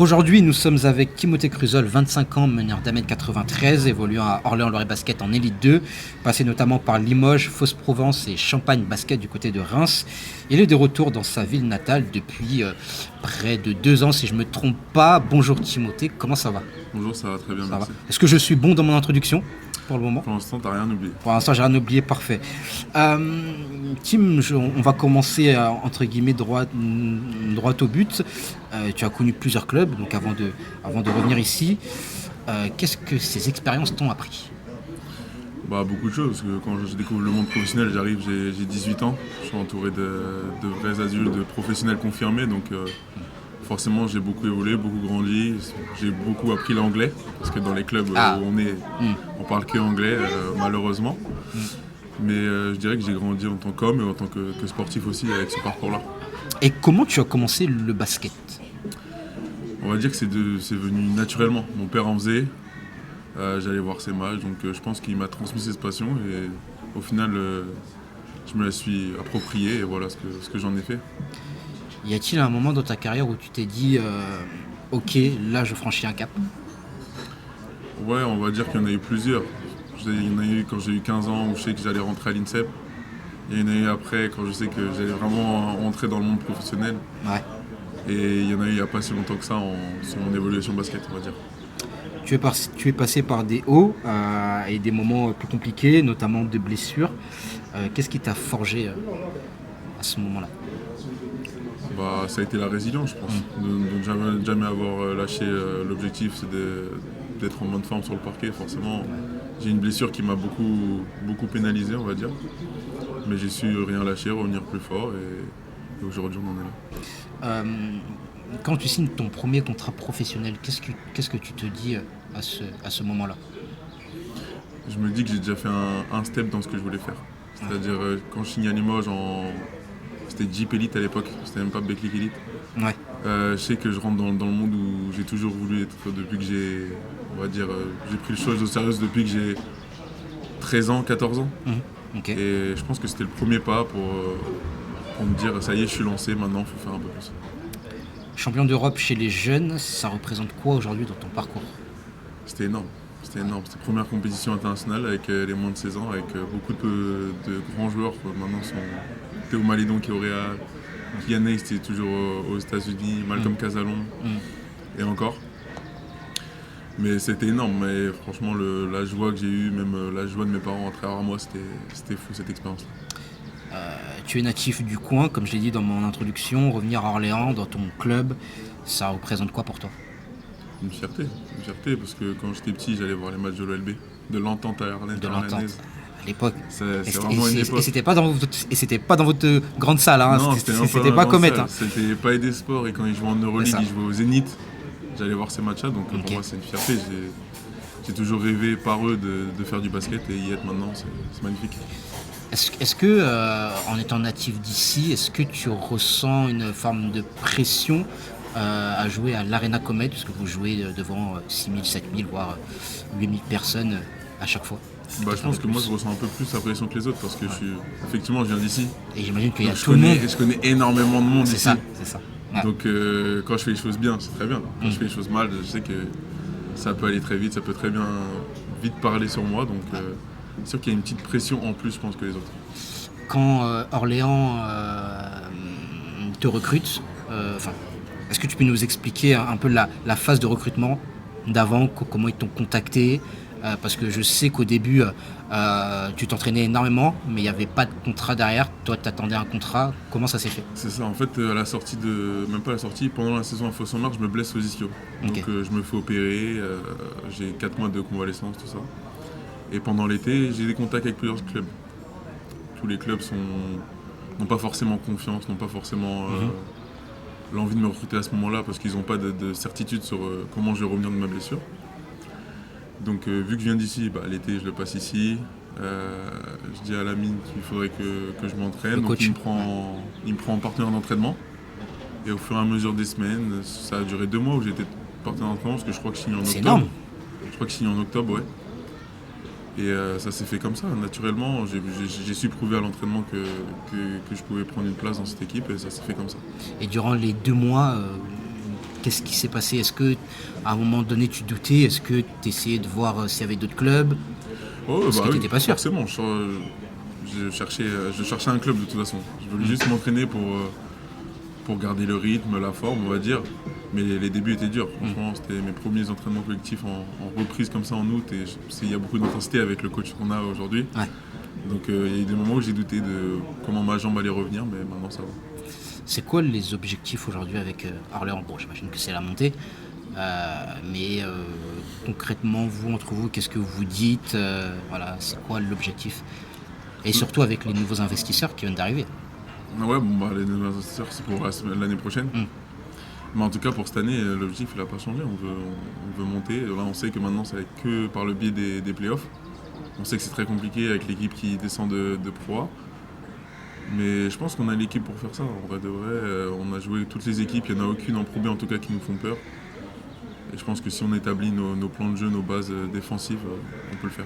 Aujourd'hui, nous sommes avec Timothée Cruzol, 25 ans, meneur d'1m93, évoluant à Orléans-Loiret Basket en Élite 2, passé notamment par Limoges, Fos-Provence et Champagne Basket du côté de Reims. Il est de retour dans sa ville natale depuis près de 2 ans, si je ne me trompe pas. Bonjour Timothée, comment ça va? Bonjour, ça va très bien, Ça merci. va. Est-ce que je suis bon dans mon introduction pour le moment? Pour l'instant, t'as rien oublié. Pour l'instant, j'ai rien oublié, parfait. Tim, on va commencer entre guillemets droit au but. Tu as connu plusieurs clubs, donc avant de revenir ici, qu'est-ce que ces expériences t'ont appris? Beaucoup de choses, parce que quand je découvre le monde professionnel, j'arrive, j'ai 18 ans, je suis entouré de vrais adultes, de professionnels confirmés, donc forcément j'ai beaucoup évolué, beaucoup grandi, j'ai beaucoup appris l'anglais, parce que dans les clubs où on est, on parle que anglais, malheureusement. Mais je dirais que j'ai grandi en tant qu'homme et en tant que sportif aussi avec ce parcours-là. Et comment tu as commencé le basket? On va dire que c'est venu naturellement. Mon père en faisait, j'allais voir ses matchs, donc je pense qu'il m'a transmis cette passion et au final je me la suis appropriée et voilà ce que j'en ai fait. Y a-t-il un moment dans ta carrière où tu t'es dit ok, là je franchis un cap? Ouais, on va dire qu'il y en a eu plusieurs. Il y en a eu quand j'ai eu 15 ans où je sais que j'allais rentrer à l'INSEP. Il y en a eu après quand je sais que j'allais vraiment rentrer dans le monde professionnel. Ouais. Et il y en a eu il n'y a pas si longtemps que ça sur mon évolution basket, on va dire. Tu es passé par des hauts et des moments plus compliqués, notamment de blessures. Qu'est-ce qui t'a forgé à ce moment-là? Ça a été la résilience, je pense. De ne jamais avoir lâché l'objectif, c'est d'être en bonne forme sur le parquet. Forcément, j'ai une blessure qui m'a beaucoup pénalisé, on va dire. Mais j'ai su rien lâcher, revenir plus fort et aujourd'hui on en est là. Quand tu signes ton premier contrat professionnel, qu'est-ce que tu te dis à ce moment-là? Je me dis que j'ai déjà fait un step dans ce que je voulais faire. C'est-à-dire quand je signe à Limoges, c'était Jeep Elite à l'époque, c'était même pas Beclic Elite. Ouais. Je sais que je rentre dans le monde où j'ai toujours voulu être depuis que j'ai, on va dire, j'ai pris les choses au sérieux depuis que j'ai 13 ans, 14 ans. Okay. Et je pense que c'était le premier pas pour me dire ça y est, je suis lancé, maintenant il faut faire un peu plus. Champion d'Europe chez les jeunes, ça représente quoi aujourd'hui dans ton parcours? C'était énorme. C'était la première compétition internationale avec les moins de 16 ans, avec beaucoup de grands joueurs. Maintenant sont Théo Malédon qui est au Real, Yannick c'était toujours aux États-Unis, Malcolm Casalon et encore. Mais c'était énorme, mais franchement la joie que j'ai eue, même la joie de mes parents à travers moi, c'était fou cette expérience-là. Tu es natif du coin, comme je l'ai dit dans mon introduction, revenir à Orléans, dans ton club, ça représente quoi pour toi? Une fierté, parce que quand j'étais petit, j'allais voir les matchs de l'OLB, de l'Entente à Arlène. De l'Entente, à l'époque. C'est vraiment une époque. Et c'était pas dans votre grande salle, hein. Non, c'était pas Comet. Hein. C'était Palais des Sports et quand ils jouaient en Euroleague, ils jouaient au Zénith. J'allais voir ces matchs-là, donc pour moi c'est une fierté. J'ai toujours rêvé par eux de faire du basket et y être maintenant, c'est magnifique. Est-ce que, en étant natif d'ici, est-ce que tu ressens une forme de pression à jouer à l'Arena Comet, puisque vous jouez devant 6 000, 7 000, voire 8 000 personnes à chaque fois? Je pense que moi je ressens un peu plus la pression que les autres parce que effectivement je viens d'ici. Et j'imagine qu'il y a tout le monde. Je connais énormément de monde ici. C'est ça. Ouais. Donc quand je fais les choses bien, c'est très bien. Quand je fais les choses mal, je sais que ça peut aller très vite, ça peut très bien vite parler sur moi. Donc c'est sûr qu'il y a une petite pression en plus, je pense, que les autres. Quand Orléans te recrute, est-ce que tu peux nous expliquer un peu la phase de recrutement d'avant, comment ils t'ont contacté? Parce que je sais qu'au début, tu t'entraînais énormément, mais il n'y avait pas de contrat derrière. Toi, tu attendais un contrat. Comment ça s'est fait? C'est ça, en fait, à la sortie même pas à la sortie, pendant la saison à Fos-en-Marche, je me blesse aux ischio. Donc je me fais opérer, j'ai 4 mois de convalescence, tout ça. Et pendant l'été, j'ai des contacts avec plusieurs clubs. Tous les clubs n'ont pas forcément confiance, n'ont pas forcément l'envie de me recruter à ce moment-là parce qu'ils n'ont pas de certitude sur comment je vais revenir de ma blessure. Donc vu que je viens d'ici, l'été je le passe ici. Je dis à l'ami qu'il faudrait que je m'entraîne. Donc il me prend en partenaire d'entraînement. Et au fur et à mesure des semaines, ça a duré 2 mois où j'étais partenaire d'entraînement parce que je crois que je signe en octobre. C'est énorme. Je crois que je signe en octobre, ouais. Et ça s'est fait comme ça, naturellement. J'ai su prouver à l'entraînement que je pouvais prendre une place dans cette équipe et ça s'est fait comme ça. Et durant les 2 mois, Qu'est-ce qui s'est passé? Est-ce qu'à un moment donné, tu doutais? Est-ce que tu essayais de voir s'il y avait d'autres clubs? Oh, Parce bah que tu oui, n'étais pas sûr. forcément. Je cherchais un club de toute façon. Je voulais juste m'entraîner pour garder le rythme, la forme, on va dire. Mais les débuts étaient durs. Franchement, c'était mes premiers entraînements collectifs en reprise comme ça en août. Et il y a beaucoup d'intensité avec le coach qu'on a aujourd'hui. Ouais. Donc il y a eu des moments où j'ai douté de comment ma jambe allait revenir, mais maintenant ça va. C'est quoi les objectifs aujourd'hui avec Orléans? Bon, j'imagine que c'est la montée. Mais concrètement, vous, entre vous, qu'est-ce que vous dites? Voilà, c'est quoi l'objectif? Et surtout avec les nouveaux investisseurs qui viennent d'arriver. Ouais, bon, les nouveaux investisseurs, c'est pour l'année prochaine. Mais en tout cas, pour cette année, l'objectif, il n'a pas changé. On veut monter. Là, on sait que maintenant, ça va être que par le biais des playoffs. On sait que c'est très compliqué avec l'équipe qui descend de Pro A. Mais je pense qu'on a l'équipe pour faire ça. En vrai de vrai, on a joué toutes les équipes. Il n'y en a aucune en Pro B, en tout cas, qui nous font peur. Et je pense que si on établit nos plans de jeu, nos bases défensives, on peut le faire.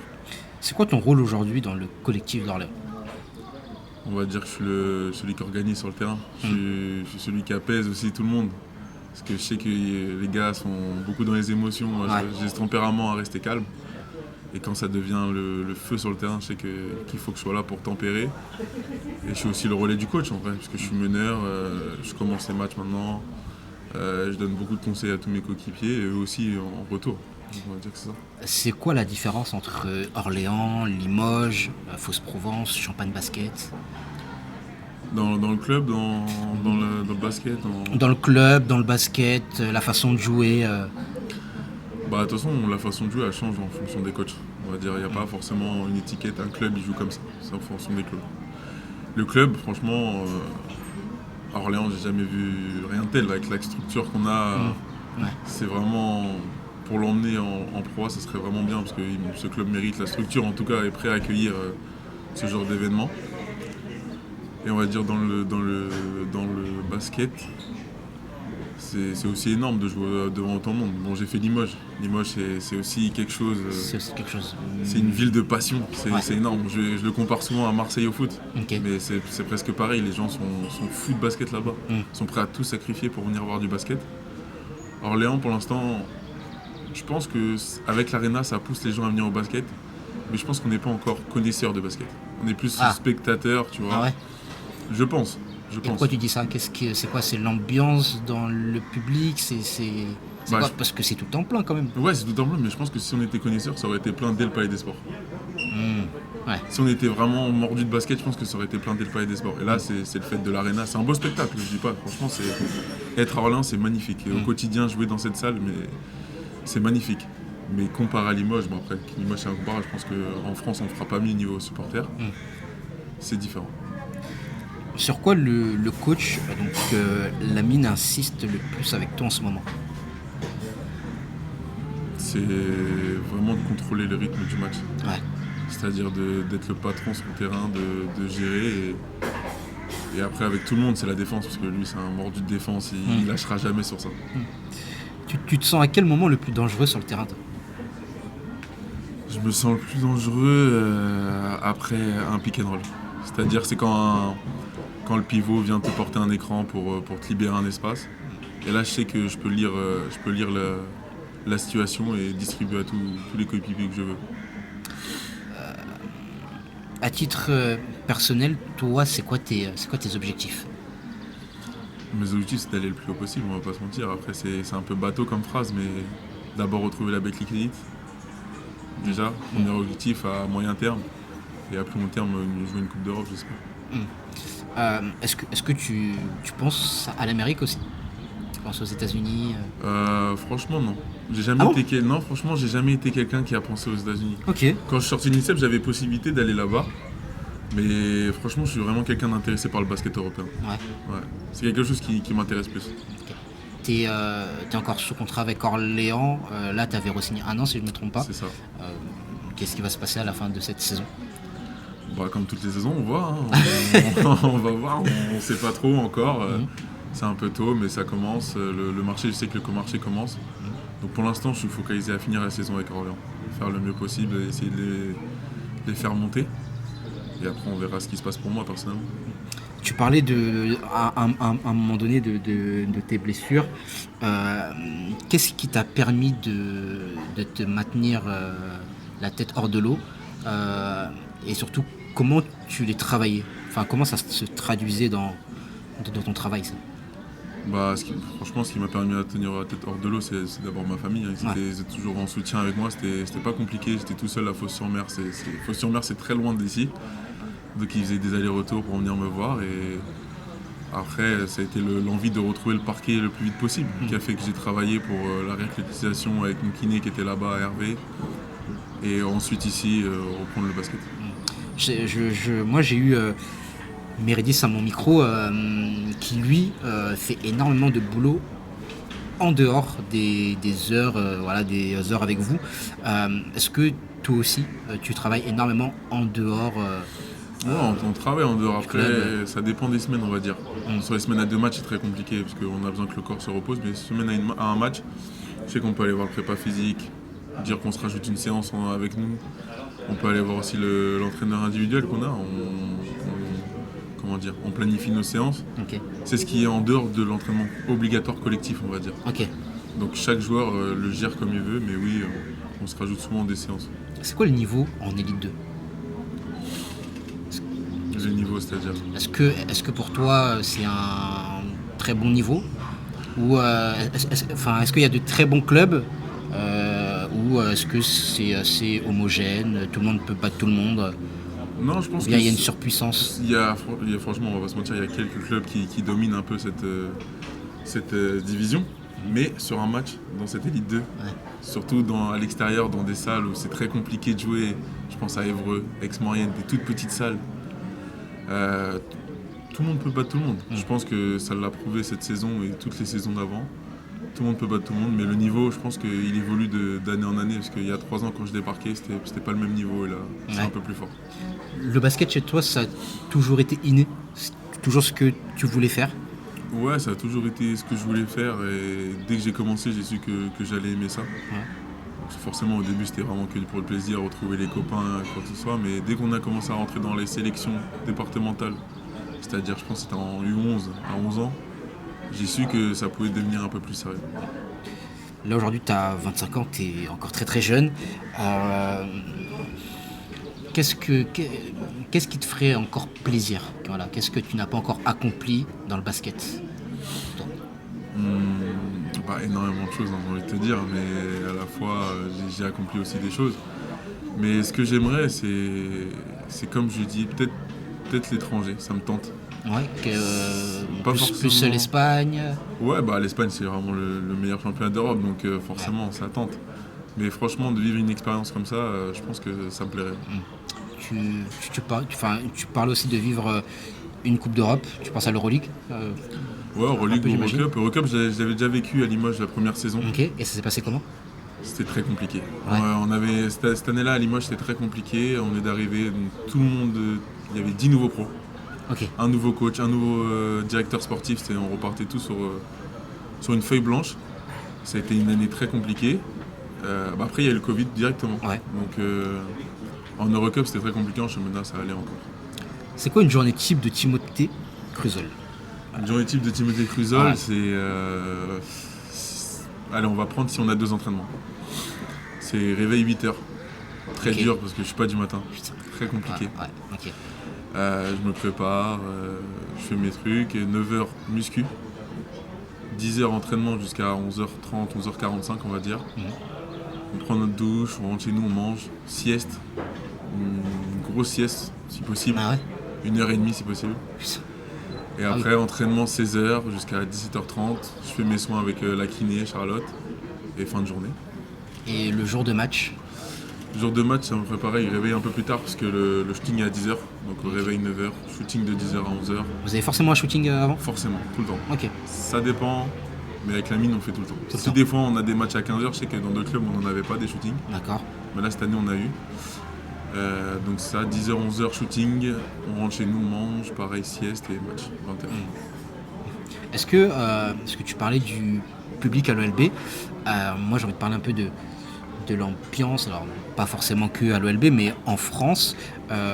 C'est quoi ton rôle aujourd'hui dans le collectif d'Orléans? On va dire que je suis celui qui organise sur le terrain. Je suis celui qui apaise aussi tout le monde. Parce que je sais que les gars sont beaucoup dans les émotions. Moi, j'ai ce tempérament à rester calme. Et quand ça devient le feu sur le terrain, je sais qu'il faut que je sois là pour tempérer. Et je suis aussi le relais du coach en vrai, parce que je suis meneur, je commence les matchs maintenant. Je donne beaucoup de conseils à tous mes coéquipiers et eux aussi en retour. Donc on va dire que c'est ça. C'est quoi la différence entre Orléans, Limoges, Fos-Provence, Champagne Basket? Dans le club, dans le basket Dans le club, dans le basket, la façon de jouer Bah, de toute façon, la façon de jouer, elle change en fonction des coachs. On va dire, il n'y a pas forcément une étiquette, un club, il joue comme ça. C'est en fonction des clubs. Le club, franchement, à Orléans, j'ai jamais vu rien de tel. Avec la structure qu'on a, c'est vraiment... Pour l'emmener en Pro A, ça serait vraiment bien, parce que ce club mérite, la structure en tout cas, est prêt à accueillir ce genre d'événement. Et on va dire dans le basket, c'est aussi énorme de jouer devant autant de monde. Bon, j'ai fait Limoges. Limoges, c'est aussi quelque chose. C'est aussi quelque chose. C'est une ville de passion. C'est énorme. Je le compare souvent à Marseille au foot. Okay. Mais c'est presque pareil. Les gens sont fous de basket là-bas. Ils sont prêts à tout sacrifier pour venir voir du basket. Orléans, pour l'instant, je pense qu'avec l'Arena, ça pousse les gens à venir au basket. Mais je pense qu'on n'est pas encore connaisseurs de basket. On est plus spectateurs, tu vois. Ah ouais. Je pense. Pourquoi tu dis ça? C'est quoi? C'est l'ambiance dans le public? Quoi? Parce que c'est tout le temps plein quand même. Ouais, c'est tout le temps plein, mais je pense que si on était connaisseurs, ça aurait été plein dès le Palais des Sports. Ouais. Si on était vraiment mordu de basket, je pense que ça aurait été plein dès le Palais des Sports. Et là, c'est le fait de l'Arena. C'est un beau spectacle, je dis pas. Franchement, être à Orléans, c'est magnifique. Et au quotidien, jouer dans cette salle, mais c'est magnifique. Mais comparé à Limoges, bon après, Limoges c'est incomparable. Je pense qu'en France, on ne fera pas mieux niveau supporter. C'est différent. Sur quoi le coach, donc Lamine, insiste le plus avec toi en ce moment? C'est vraiment de contrôler le rythme du match. Ouais. C'est-à-dire d'être le patron sur le terrain, de gérer. Et après, avec tout le monde, c'est la défense. Parce que lui, c'est un mordu de défense. Il ne lâchera jamais sur ça. Tu te sens à quel moment le plus dangereux sur le terrain, toi? Je me sens le plus dangereux après un pick and roll. C'est-à-dire, c'est quand le pivot vient te porter un écran pour te libérer un espace. Et là, je sais que je peux lire la situation et distribuer à tous les coéquipiers que je veux. À titre personnel, toi, c'est quoi tes objectifs? Mes objectifs, c'est d'aller le plus haut possible, on va pas se mentir. Après, c'est un peu bateau comme phrase, mais d'abord retrouver la Betclic Elite. Déjà, premier objectif à moyen terme. Et à plus long terme, jouer une Coupe d'Europe, j'espère. Est-ce que tu penses à l'Amérique aussi? Tu penses aux États-Unis Franchement, non. Franchement, j'ai jamais été quelqu'un qui a pensé aux États-Unis. Ok. Quand je suis sorti de l'INSEP, j'avais possibilité d'aller là-bas. Mais franchement, je suis vraiment quelqu'un d'intéressé par le basket européen. Ouais. C'est quelque chose qui m'intéresse plus. T'es encore sous contrat avec Orléans. Là, tu avais re-signé 1 an, si je ne me trompe pas. C'est ça. Qu'est-ce qui va se passer à la fin de cette saison? Bah, comme toutes les saisons, on voit. On va voir. On ne sait pas trop encore. C'est un peu tôt, mais ça commence. Le marché, je sais que le marché commence. Donc pour l'instant, je suis focalisé à finir la saison avec Orléans. Faire le mieux possible, essayer de les faire monter. Et après, on verra ce qui se passe pour moi, personnellement. Tu parlais à un moment donné de tes blessures. Qu'est-ce qui t'a permis de te maintenir la tête hors de l'eau et surtout, comment tu les travaillais? Enfin, comment ça se traduisait dans ton travail, ça? Franchement, ce qui m'a permis de tenir la tête hors de l'eau, c'est d'abord ma famille. Ils étaient toujours en soutien avec moi. C'était pas compliqué. J'étais tout seul à Fos-sur-Mer. Fos-sur-Mer, c'est très loin d'ici. Donc ils faisaient des allers-retours pour venir me voir. Et après, ça a été l'envie de retrouver le parquet le plus vite possible, qui a fait que j'ai travaillé pour la réathlétisation avec mon kiné qui était là-bas à Hervé. Et ensuite ici, reprendre le basket. Moi, j'ai eu Mérédis à mon micro qui, lui, fait énormément de boulot en dehors des heures, des heures avec vous. Est-ce que toi aussi, tu travailles énormément en dehors on travaille en dehors. Après, ça dépend des semaines, on va dire. Sur les semaines à 2 matchs, c'est très compliqué parce qu'on a besoin que le corps se repose. Mais les semaines à un match, je sais qu'on peut aller voir le prépa physique, dire qu'on se rajoute une séance avec nous. On peut aller voir aussi l'entraîneur individuel qu'on a. On planifie nos séances. Okay. C'est ce qui est en dehors de l'entraînement obligatoire collectif, on va dire. Okay. Donc chaque joueur le gère comme il veut, mais oui, on se rajoute souvent des séances. C'est quoi le niveau en Élite 2? Le niveau, c'est-à-dire Est-ce que pour toi, c'est un très bon niveau? Ou est-ce qu'il y a de très bons clubs ou est-ce que c'est assez homogène, tout le monde peut battre tout le monde? Non, je pense qu'il y a une surpuissance. Franchement, on va pas se mentir, il y a quelques clubs qui dominent un peu cette division. Mais sur un match, dans cette Élite 2, surtout à l'extérieur, dans des salles où c'est très compliqué de jouer, je pense à Évreux, Aix-Maurienne, des toutes petites salles, tout le monde peut battre tout le monde. Je pense que ça l'a prouvé cette saison et toutes les saisons d'avant. Tout le monde peut battre tout le monde, mais le niveau, je pense qu'il évolue d'année en année. Parce qu'il y a 3 ans, quand je débarquais, c'était pas le même niveau. Et là, c'est un peu plus fort. Le basket chez toi, ça a toujours été inné? C'est toujours ce que tu voulais faire? Ouais, ça a toujours été ce que je voulais faire. Et dès que j'ai commencé, j'ai su que j'allais aimer ça. Forcément, au début, c'était vraiment que pour le plaisir, retrouver les copains, quoi que ce soit. Mais dès qu'on a commencé à rentrer dans les sélections départementales, c'est-à-dire, je pense que c'était en U11, à 11 ans, j'ai su que ça pouvait devenir un peu plus sérieux. Là, aujourd'hui, tu as 25 ans, tu es encore très très jeune. Qu'est-ce qui te ferait encore plaisir? Voilà, qu'est-ce que tu n'as pas encore accompli dans le basket? Énormément de choses, j'ai envie de te dire, mais à la fois, j'ai accompli aussi des choses. Mais ce que j'aimerais, c'est comme je dis, peut-être l'étranger, ça me tente. Ouais, plus l'Espagne. Ouais, l'Espagne c'est vraiment le meilleur championnat d'Europe, donc forcément ça tente. Mais franchement, de vivre une expérience comme ça, je pense que ça me plairait. Tu parles aussi de vivre une Coupe d'Europe, tu penses à l'Euroleague? Ouais, Euroleague ou Eurocup. Eurocup, je l'avais déjà vécu à Limoges la première saison. Ok, et ça s'est passé comment? C'était très compliqué. Ouais. Cette année-là à Limoges, c'était très compliqué. On est d'arriver, tout le monde, il y avait 10 nouveaux pros. Okay. Un nouveau coach, un nouveau directeur sportif, on repartait tous sur une feuille blanche. Ça a été une année très compliquée. Après, il y a eu le Covid directement. Ouais. Donc, en Eurocup, c'était très compliqué. En championnat, ça allait encore. C'est quoi une journée type de Timothée Cruzel? Une journée type de Timothée Cruzel, c'est... Allez, on va prendre si on a 2 entraînements. C'est réveil 8h. Très dur parce que je suis pas du matin. Très compliqué. Okay. Je me prépare, je fais mes trucs, 9h muscu, 10h entraînement jusqu'à 11h30, 11h45 on va dire. On prend notre douche, on rentre chez nous, on mange, sieste, une grosse sieste si possible, 1h30 si possible. Et après entraînement 16h jusqu'à 17h30, je fais mes soins avec la kiné, Charlotte, et fin de journée. Et le jour de match? Le jour de match, ça me ferait pareil, réveil un peu plus tard parce que le shooting est à 10h, donc au réveil 9h, shooting de 10h à 11h. Vous avez forcément un shooting avant? Forcément, tout le temps. Ok. Ça dépend, mais avec la mine, on fait tout le temps. Si des fois on a des matchs à 15h, je sais que dans d'autres clubs on n'en avait pas des shootings. D'accord. Mais là cette année on a eu. Donc ça, 10h, 11h shooting, on rentre chez nous, on mange, pareil sieste et match, 21h. Est-ce que tu parlais du public à l'OLB, moi j'ai envie de parler un peu de l'ambiance, alors pas forcément que à l'OLB, mais en France,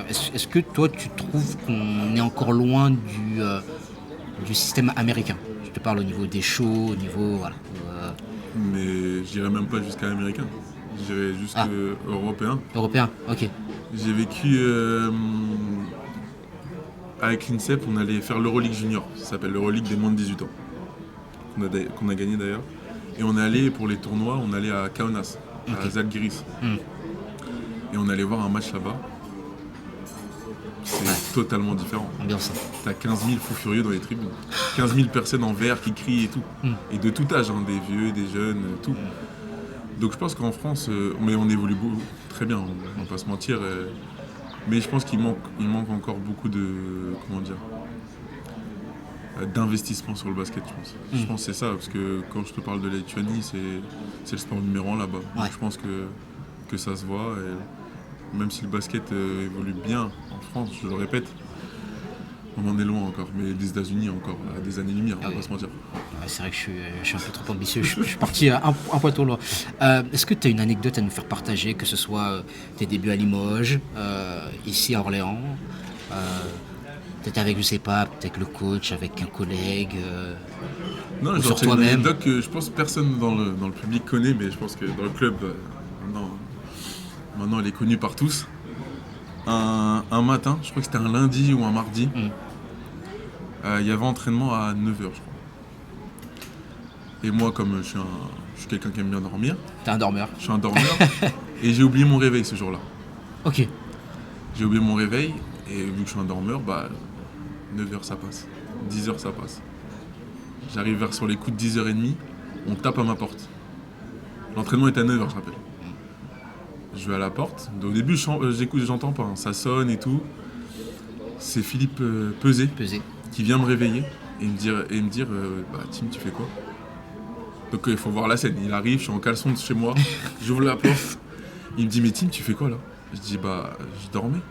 est-ce que toi tu trouves qu'on est encore loin du système américain? Je te parle au niveau des shows, au niveau voilà. Mais je dirais même pas jusqu'à américain. Je dirais juste européen. Européen, ok. J'ai vécu avec l'INSEP, on allait faire l'Euroleague Junior. Ça s'appelle l'Euroleague des moins de 18 ans. Qu'on a gagné d'ailleurs. Et on allait pour les tournois, on allait à Kaunas, à Zalgiris. Et on allait voir un match là-bas. C'est totalement différent. Ambiance. T'as 15 000 fous furieux dans les tribunes. 15 000 personnes en vert qui crient et tout. Et de tout âge, hein, des vieux, des jeunes, tout. Donc je pense qu'en France, mais on évolue très bien, on va pas se mentir. Mais je pense qu'il manque encore beaucoup de, d'investissement sur le basket, je pense. Je pense que c'est ça, parce que quand je te parle de la Lituanie, c'est le sport numéro 1 là-bas. Donc je pense que ça se voit. Et même si le basket évolue bien en France, je le répète, on en est loin encore. Mais les États-Unis encore à des années-lumière, on va pas se mentir. Ouais, c'est vrai que je suis un peu trop ambitieux, je suis parti un point trop loin. Est-ce que tu as une anecdote à nous faire partager, que ce soit tes débuts à Limoges, ici à Orléans, peut-être avec, je sais pas, peut-être le coach, avec un collègue, non, ou genre, sur toi-même? Une anecdote que je pense que personne dans le public connaît, mais je pense que dans le club, maintenant elle est connue par tous. Un matin, je crois que c'était un lundi ou un mardi, il y avait entraînement à 9h, je crois. Et moi, comme je suis quelqu'un qui aime bien dormir. T'es un dormeur. Je suis un dormeur. Et j'ai oublié mon réveil ce jour-là. Ok. J'ai oublié mon réveil. Et vu que je suis un dormeur, 9h ça passe. 10h ça passe. J'arrive vers sur les coups de 10h30. On tape à ma porte. L'entraînement est à 9h, je rappelle. Je vais à la porte. Au début, j'écoute, j'entends pas. Hein. Ça sonne et tout. C'est Philippe Peset qui vient me réveiller et me dire Tim, tu fais quoi? Donc il faut voir la scène. Il arrive, je suis en caleçon de chez moi, j'ouvre la porte. Il me dit mais Tim, tu fais quoi là? Je dis je dormais.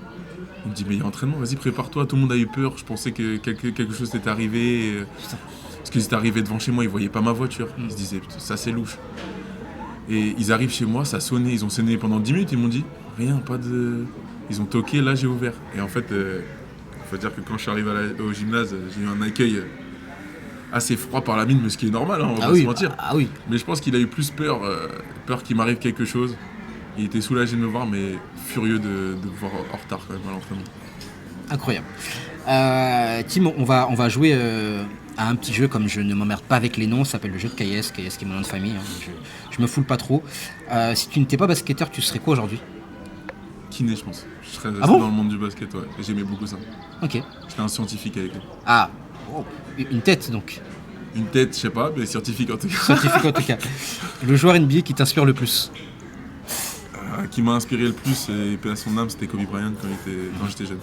Il me dit mais il y a entraînement, vas-y prépare-toi. Tout le monde a eu peur. Je pensais que quelque chose t'était arrivé. Parce qu'ils étaient arrivés devant chez moi, ils voyaient pas ma voiture. Ils se disaient ça c'est louche. Et ils arrivent chez moi, ça sonnait, ils ont sonné pendant 10 minutes, ils m'ont dit rien, pas de. Ils ont toqué, là j'ai ouvert. Et en fait, faut dire que quand je suis arrivé au gymnase, j'ai eu un accueil assez froid par la mine, mais ce qui est normal, hein, on va pas se mentir. Oui. Mais je pense qu'il a eu plus peur qu'il m'arrive quelque chose. Il était soulagé de me voir, mais furieux de me voir en retard quand même à l'entraînement. Incroyable. Tim, on va jouer à un petit jeu, comme je ne m'emmerde pas avec les noms, ça s'appelle le jeu de KS qui est mon nom de famille, hein. Je me foule pas trop. Si tu n'étais pas basketteur, tu serais quoi aujourd'hui? Kiné, je pense. Je serais resté bon dans le monde du basket, ouais. Et j'aimais beaucoup ça. Ok. J'étais un scientifique avec lui. Ah, une tête donc. Une tête, je sais pas, mais scientifique en tout cas. Scientifique en tout cas. Le joueur NBA qui t'inspire le plus? Qui m'a inspiré le plus, et paix à son âme, c'était Kobe Bryant quand j'étais jeune.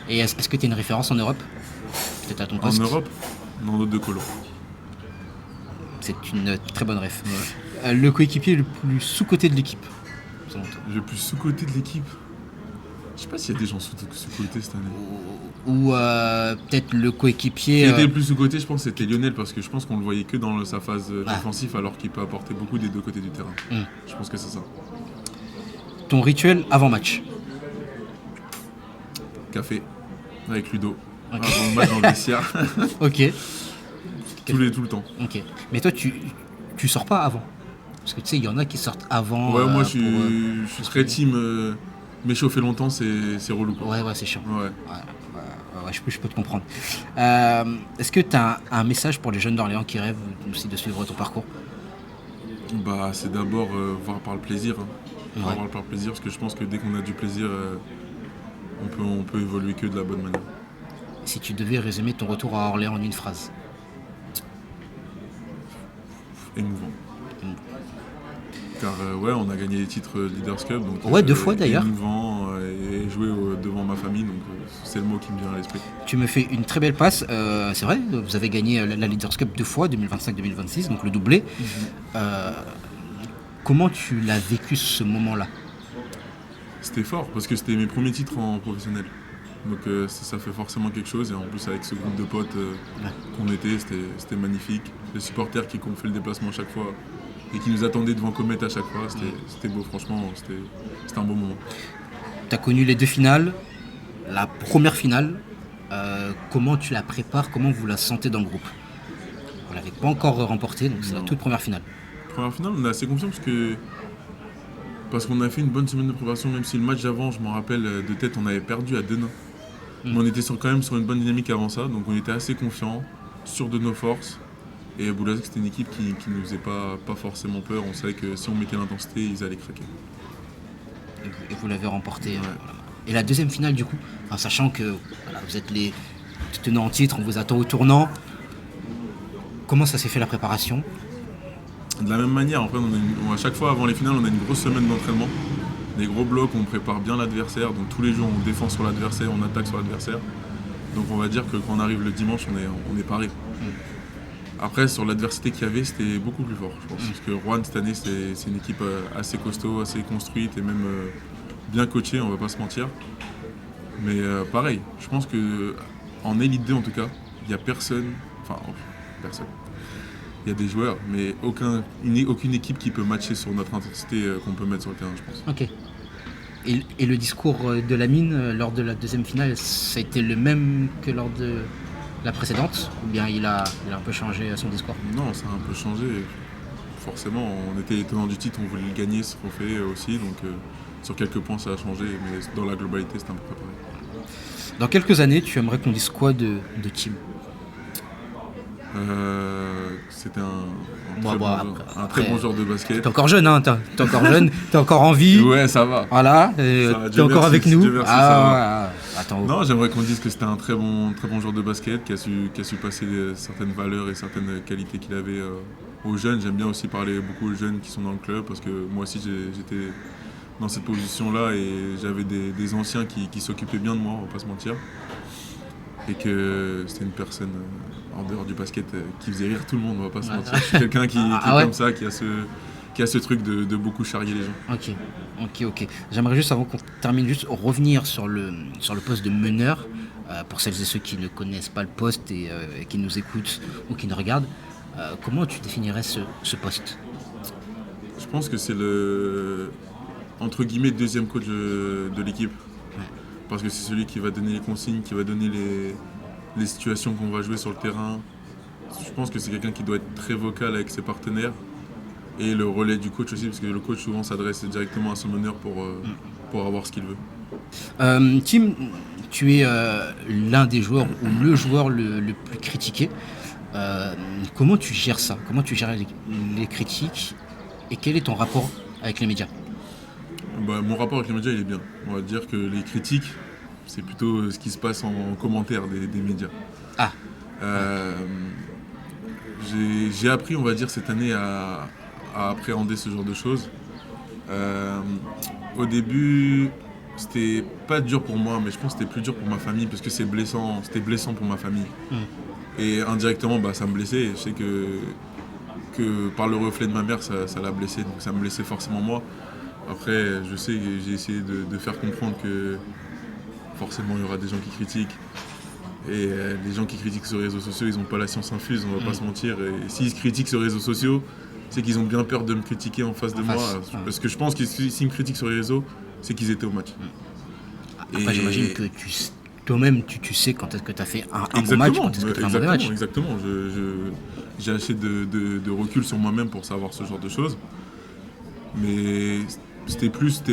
Et est-ce que tu as une référence en Europe? Peut-être à ton poste? En Europe? Non, d'autres de Colo. C'est une très bonne ref. Ouais. Le coéquipier le plus sous-coté de l'équipe? Le plus sous-coté de l'équipe? Je sais pas s'il y a des gens sous-cotés cette année. Ou peut-être le coéquipier... Qui était le plus sous-coté, je pense, c'était Lionel, parce que je pense qu'on le voyait que dans sa phase défensive, alors qu'il peut apporter beaucoup des deux côtés du terrain. Je pense que c'est ça. Ton rituel avant match? Café, avec Ludo. Okay. Avant le match dans le vestiaire. Ok. Tout le temps. Ok. Mais toi, tu sors pas avant? Parce que tu sais, il y en a qui sortent avant. Ouais, moi je suis très team. M'échauffer longtemps, c'est relou. Quoi. Ouais, c'est chiant. Ouais, je peux te comprendre. Est-ce que tu as un message pour les jeunes d'Orléans qui rêvent aussi de suivre ton parcours? C'est d'abord voir par le plaisir. Hein. Ouais. Voir par le plaisir, parce que je pense que dès qu'on a du plaisir, on peut évoluer que de la bonne manière. Si tu devais résumer ton retour à Orléans en une phrase? Émouvant. Car on a gagné les titres Leaders Cup. Donc, 2 fois d'ailleurs. Émouvant et jouer devant ma famille, donc c'est le mot qui me vient à l'esprit. Tu me fais une très belle passe, c'est vrai, vous avez gagné la Leaders Cup 2 fois, 2025-2026, donc le doublé. Comment tu l'as vécu ce moment-là? C'était fort, parce que c'était mes premiers titres en professionnel. Donc ça fait forcément quelque chose, et en plus avec ce groupe de potes qu'on était, c'était magnifique. Les supporters qui ont fait le déplacement chaque fois, et qui nous attendaient devant Comet à chaque fois. C'était beau, franchement, c'était un bon moment. Tu as connu les 2 finales, la première finale. Comment tu la prépares, comment vous la sentez dans le groupe? Vous ne l'avez pas encore remportée, donc c'est la toute première finale. Première finale, on est assez confiant parce qu'on a fait une bonne semaine de préparation, même si le match d'avant, je m'en rappelle de tête, on avait perdu à Denain. Mais on était quand même sur une bonne dynamique avant ça, donc on était assez confiants, sûrs de nos forces. Et Boulazac, c'était une équipe qui ne nous faisait pas forcément peur. On savait que si on mettait l'intensité, ils allaient craquer. Et vous l'avez remportée. Et la deuxième finale, du coup, sachant que vous êtes les tenants en titre, on vous attend au tournant. Comment ça s'est fait la préparation? De la même manière, en fait, à chaque fois avant les finales, on a une grosse semaine d'entraînement. Des gros blocs, on prépare bien l'adversaire. Donc tous les jours, on défend sur l'adversaire, on attaque sur l'adversaire. Donc on va dire que quand on arrive le dimanche, on est paré. Après, sur l'adversité qu'il y avait, c'était beaucoup plus fort, je pense. Parce que Rouen, cette année, c'est une équipe assez costaud, assez construite et même bien coachée, on va pas se mentir. Mais pareil, je pense qu'en Elite 2, en tout cas, il n'y a personne. Il y a des joueurs, mais aucune équipe qui peut matcher sur notre intensité qu'on peut mettre sur le terrain, je pense. Ok. Et le discours de Lamine lors de la deuxième finale, ça a été le même que lors de la précédente? Ou bien il a un peu changé son discours? Non, ça a un peu changé. Forcément, on était les tenants du titre, on voulait le gagner, ce qu'on fait aussi. Donc sur quelques points, ça a changé, mais dans la globalité, c'était un peu préparé. Dans quelques années, tu aimerais qu'on dise quoi de Tim? C'était un très bon joueur de basket. T'es encore jeune, hein, t'es encore jeune, t'es encore en vie. Ouais, ça va. Voilà, t'es encore avec nous. Dieu merci, ça va. Attends. Non, j'aimerais qu'on dise que c'était un très bon joueur de basket qui a su passer certaines valeurs et certaines qualités qu'il avait aux jeunes. J'aime bien aussi parler beaucoup aux jeunes qui sont dans le club parce que moi aussi j'étais dans cette position-là et j'avais des anciens qui s'occupaient bien de moi, on va pas se mentir. Et que c'était une personne en dehors du basket qui faisait rire tout le monde, on va pas se mentir. Je suis quelqu'un qui est comme ça, qui a ce truc de beaucoup charrier les gens. Ok. J'aimerais juste, avant qu'on termine, juste revenir sur le poste de meneur, pour celles et ceux qui ne connaissent pas le poste et qui nous écoutent ou qui nous regardent. Comment tu définirais ce poste? Je pense que c'est le, entre guillemets, deuxième coach de l'équipe. Ouais. Parce que c'est celui qui va donner les consignes, qui va donner les situations qu'on va jouer sur le terrain. Je pense que c'est quelqu'un qui doit être très vocal avec ses partenaires. Et le relais du coach aussi, parce que le coach souvent s'adresse directement à son meneur pour avoir ce qu'il veut. Tim, tu es l'un des joueurs ou le joueur le plus critiqué. Comment tu gères ça? Comment tu gères les critiques? Et quel est ton rapport avec les médias? Mon rapport avec les médias, il est bien. On va dire que les critiques, c'est plutôt ce qui se passe en commentaire des médias. J'ai appris, on va dire, cette année à appréhender ce genre de choses. Au début, c'était pas dur pour moi, mais je pense que c'était plus dur pour ma famille parce que c'était blessant pour ma famille. Et indirectement, ça me blessait. Et je sais que par le reflet de ma mère, ça l'a blessé, donc ça me blessait forcément moi. Après, je sais que j'ai essayé de faire comprendre que forcément il y aura des gens qui critiquent. Et les gens qui critiquent sur les réseaux sociaux, ils n'ont pas la science infuse, on va pas se mentir. Et s'ils critiquent sur les réseaux sociaux, c'est qu'ils ont bien peur de me critiquer en face de moi. Parce que je pense que s'ils me critiquent sur les réseaux, c'est qu'ils étaient au match. Après, j'imagine que toi-même, tu sais quand est-ce que tu as fait un bon match, quand est-ce que tu as fait un mauvais match. Exactement. J'ai assez de recul sur moi-même pour savoir ce genre de choses. Mais c'était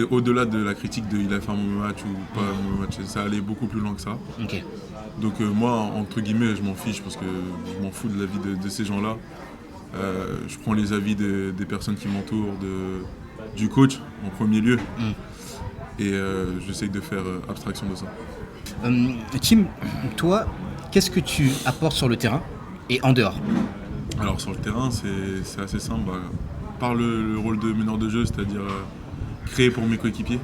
au-delà de la critique de il a fait un mauvais match ou pas un mauvais match. Ça allait beaucoup plus loin que ça. Okay. Donc moi, entre guillemets, je m'en fiche parce que je m'en fous de l'avis de ces gens-là. Je prends les avis des personnes qui m'entourent, du coach en premier lieu. Et j'essaye de faire abstraction de ça. Tim, toi, qu'est-ce que tu apportes sur le terrain et en dehors? Alors sur le terrain, c'est assez simple. Par le rôle de meneur de jeu, c'est-à-dire créer pour mes coéquipiers.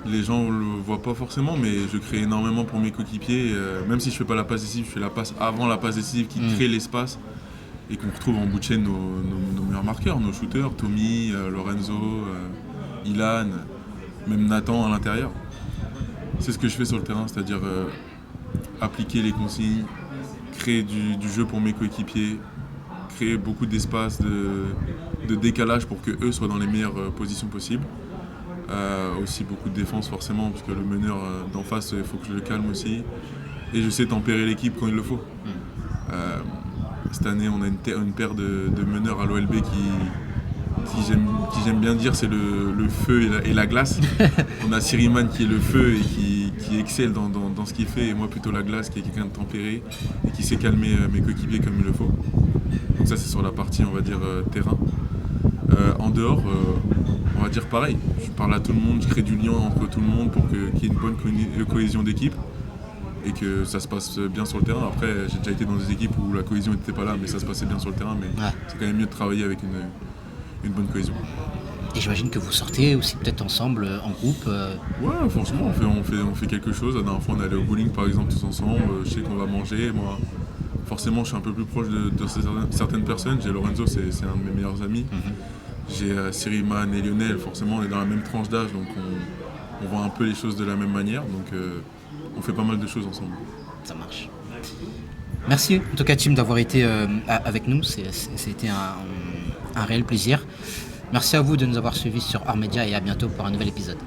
Les gens ne le voient pas forcément, mais je crée énormément pour mes coéquipiers. Même si je ne fais pas la passe décisive, je fais la passe avant la passe décisive qui crée l'espace et qu'on retrouve en bout de chaîne nos meilleurs marqueurs, nos shooters, Tommy, Lorenzo, Ilan, même Nathan à l'intérieur. C'est ce que je fais sur le terrain, c'est-à-dire appliquer les consignes, créer du jeu pour mes coéquipiers, créer beaucoup d'espace, de décalage pour que eux soient dans les meilleures positions possibles. Aussi beaucoup de défense forcément, parce que le meneur d'en face, il faut que je le calme aussi. Et je sais tempérer l'équipe quand il le faut. Cette année, on a une paire de meneurs à l'OLB qui j'aime bien dire, c'est le feu et la glace. On a Siriman qui est le feu et qui excelle dans ce qu'il fait, et moi plutôt la glace, qui est quelqu'un de tempéré et qui sait calmer mes coéquipiers comme il le faut. Donc ça, c'est sur la partie, on va dire, terrain. En dehors, on va dire pareil. Je parle à tout le monde, je crée du lien entre tout le monde pour qu'il y ait une bonne cohésion d'équipe et que ça se passe bien sur le terrain. Après, j'ai déjà été dans des équipes où la cohésion n'était pas là, mais ça se passait bien sur le terrain. Mais c'est quand même mieux de travailler avec une bonne cohésion. Et j'imagine que vous sortez aussi peut-être ensemble, en groupe. Ouais, franchement, on fait quelque chose. La dernière fois, on est allé au bowling, par exemple, tous ensemble. Je sais qu'on va manger. Moi, forcément, je suis un peu plus proche de certaines personnes. J'ai Lorenzo, c'est un de mes meilleurs amis. J'ai Siriman et Lionel, forcément, on est dans la même tranche d'âge, donc on voit un peu les choses de la même manière. Donc, on fait pas mal de choses ensemble. Ça marche. Merci, en tout cas, Tim, d'avoir été avec nous. C'était un réel plaisir. Merci à vous de nous avoir suivis sur Hors Média et à bientôt pour un nouvel épisode.